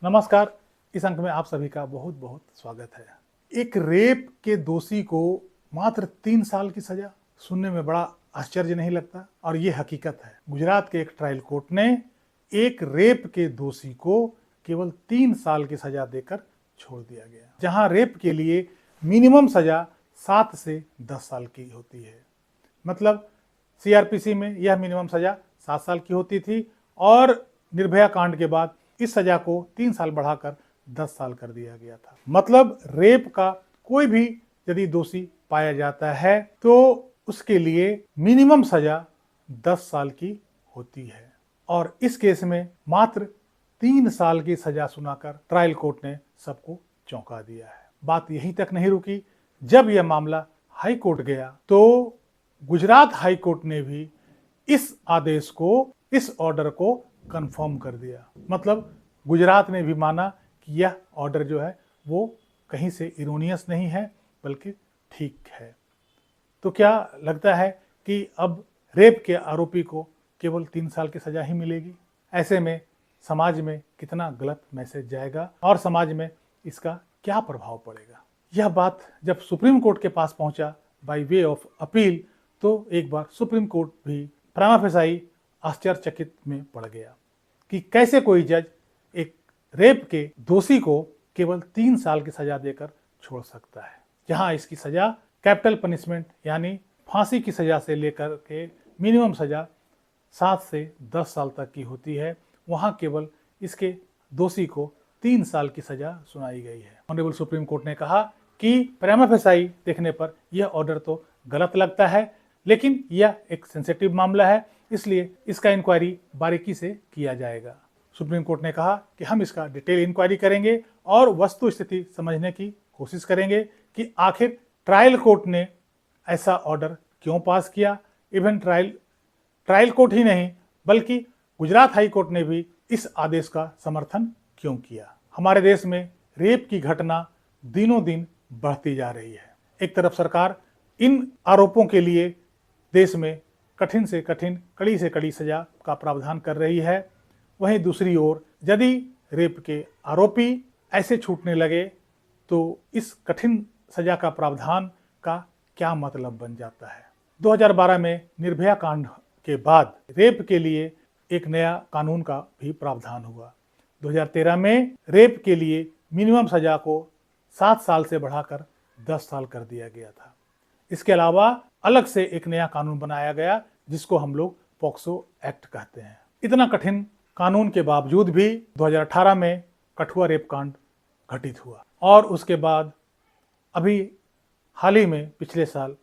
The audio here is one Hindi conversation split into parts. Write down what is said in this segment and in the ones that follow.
नमस्कार। इस अंक में आप सभी का बहुत बहुत स्वागत है। एक रेप के दोषी को मात्र 3 साल की सजा, सुनने में बड़ा आश्चर्य नहीं लगता? और ये हकीकत है। गुजरात के एक ट्रायल कोर्ट ने एक रेप के दोषी को केवल 3 साल की सजा देकर छोड़ दिया गया, जहां रेप के लिए मिनिमम सजा 7 से 10 साल की होती है। मतलब सीआरपीसी में यह मिनिमम सजा 7 साल की होती थी और निर्भया कांड के बाद इस सजा को 3 साल बढ़ाकर 10 साल कर दिया गया था। मतलब रेप का कोई भी यदि दोषी पाया जाता है तो उसके लिए मिनिमम सजा 10 साल की होती है और इस केस में मात्र 3 साल की सजा सुनाकर ट्रायल कोर्ट ने सबको चौंका दिया है। बात यहीं तक नहीं रुकी। जब यह मामला हाई कोर्ट गया तो गुजरात हाई कोर्ट ने भी इस आदेश को, इस ऑर्डर को कंफर्म कर दिया। मतलब गुजरात ने भी माना कि यह ऑर्डर जो है वो कहीं से इरोनियस नहीं है बल्कि ठीक है। तो क्या लगता है कि अब रेप के आरोपी को केवल 3 साल की सजा ही मिलेगी? ऐसे में समाज में कितना गलत मैसेज जाएगा और समाज में इसका क्या प्रभाव पड़ेगा? यह बात जब सुप्रीम कोर्ट के पास पहुंचा बाय वे ऑफ अपील तो एक बार सुप्रीम कोर्ट भी प्रामा फेसाई आश्चर्यचकित में पड़ गया कि कैसे कोई जज एक रेप के दोषी को केवल 3 साल की सजा देकर छोड़ सकता है, जहां इसकी सजा कैपिटल पनिशमेंट यानी फांसी की सजा से लेकर के मिनिमम सजा 7 से 10 साल तक की होती है। वहां केवल इसके दोषी को 3 साल की सजा सुनाई गई है। ऑनरेबल सुप्रीम कोर्ट ने कहा कि प्रामा फेसाई देखने पर यह ऑर्डर तो गलत लगता है, लेकिन यह एक सेंसिटिव मामला है, इसलिए इसका इंक्वायरी बारीकी से किया जाएगा। सुप्रीम कोर्ट ने कहा कि हम इसका डिटेल इंक्वायरी करेंगे और वस्तु स्थिति समझने की कोशिश करेंगे कि आखिर ट्रायल कोर्ट ने ऐसा ऑर्डर क्यों पास किया। इवन ट्रायल कोर्ट ही नहीं बल्कि गुजरात हाई कोर्ट ने भी इस आदेश का समर्थन क्यों किया। हमारे देश में रेप की घटना दिनों दिन बढ़ती जा रही है। एक तरफ सरकार इन आरोपों के लिए देश में कठिन से कठिन, कड़ी से कड़ी सजा का प्रावधान कर रही है, वहीं दूसरी ओर यदि रेप के आरोपी ऐसे छूटने लगे तो इस कठिन सजा का प्रावधान का क्या मतलब बन जाता है। 2012 में निर्भया कांड के बाद रेप के लिए एक नया कानून का भी प्रावधान हुआ। 2013 में रेप के लिए मिनिमम सजा को 7 साल से बढ़ाकर 10 साल कर दिया गया था। इसके अलावा अलग से एक नया कानून बनाया गया जिसको हम लोग पॉक्सो एक्ट कहते हैं। इतना कठिन कानून के बावजूद भी 2018 में कठुआ रेप कांड घटित हुआ और उसके बाद अभी हाल ही में पिछले साल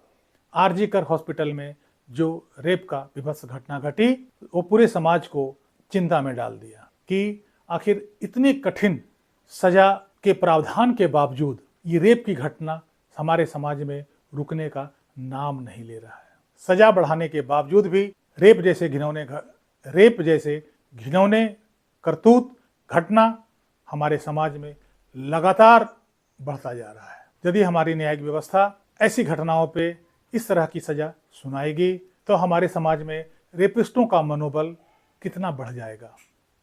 आरजी कर हॉस्पिटल में जो रेप का विभत्स घटना घटी वो पूरे समाज को चिंता में डाल दिया कि आखिर इतनी कठिन सजा के प्रावधान के बावजूद ये रेप की घटना हमारे समाज में रुकने का नाम नहीं ले रहा है। सजा बढ़ाने के बावजूद भी रेप जैसे घिनौने करतूत घटना हमारे समाज में लगातार बढ़ता जा रहा है। यदि हमारी न्यायिक व्यवस्था ऐसी घटनाओं पे इस तरह की सजा सुनाएगी तो हमारे समाज में रेपिस्टों का मनोबल कितना बढ़ जाएगा।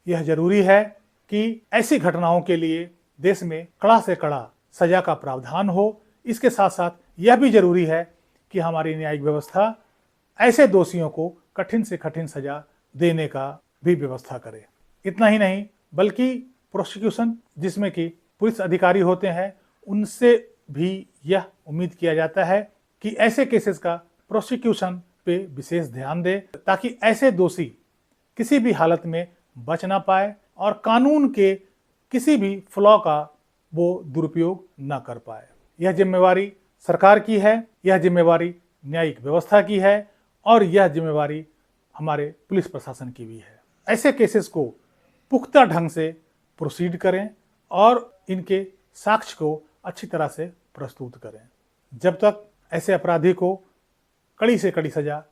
यह जरूरी है कि ऐसी घटनाओं के लिए देश में कड़ा से कड़ा सजा का प्रावधान हो। इसके साथ साथ यह भी जरूरी है कि हमारी न्यायिक व्यवस्था ऐसे दोषियों को कठिन से कठिन सजा देने का भी व्यवस्था करे। इतना ही नहीं बल्कि प्रोसिक्यूशन जिसमें कि पुलिस अधिकारी होते हैं उनसे भी यह उम्मीद किया जाता है कि ऐसे केसेस का प्रोसिक्यूशन पे विशेष ध्यान दे ताकि ऐसे दोषी किसी भी हालत में बच ना पाए और कानून के किसी भी फ्लॉ का वो दुरुपयोग न कर पाए। यह जिम्मेवारी सरकार की है, यह जिम्मेवारी न्यायिक व्यवस्था की है और यह जिम्मेवारी हमारे पुलिस प्रशासन की भी है। ऐसे केसेस को पुख्ता ढंग से प्रोसीड करें और इनके साक्ष्य को अच्छी तरह से प्रस्तुत करें। जब तक ऐसे अपराधी को कड़ी से कड़ी सजा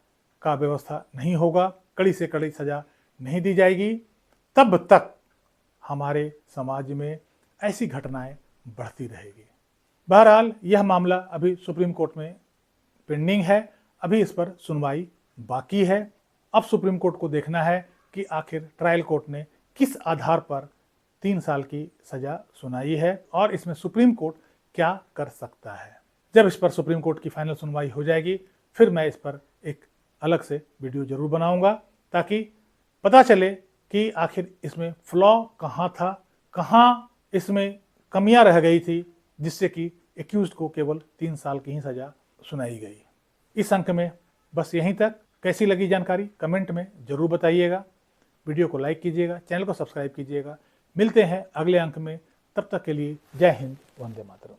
का व्यवस्था नहीं होगा, कड़ी से कड़ी सजा नहीं दी जाएगी, तब तक हमारे समाज में ऐसी घटनाएं बढ़ती रहेगी। बहरहाल यह मामला अभी सुप्रीम कोर्ट में पेंडिंग है, अभी इस पर सुनवाई बाकी है। अब सुप्रीम कोर्ट को देखना है कि आखिर ट्रायल कोर्ट ने किस आधार पर 3 साल की सजा सुनाई है और इसमें सुप्रीम कोर्ट क्या कर सकता है। जब इस पर सुप्रीम कोर्ट की फाइनल सुनवाई हो जाएगी फिर मैं इस पर एक अलग से वीडियो जरूर बनाऊंगा ताकि पता चले कि आखिर इसमें फ्लॉ कहाँ था, कहाँ इसमें कमियां रह गई थी जिससे कि एक्यूज्ड को केवल 3 साल की ही सजा सुनाई गई। इस अंक में बस यहीं तक। कैसी लगी जानकारी कमेंट में जरूर बताइएगा। वीडियो को लाइक कीजिएगा, चैनल को सब्सक्राइब कीजिएगा। मिलते हैं अगले अंक में, तब तक के लिए जय हिंद, वंदे मातरम।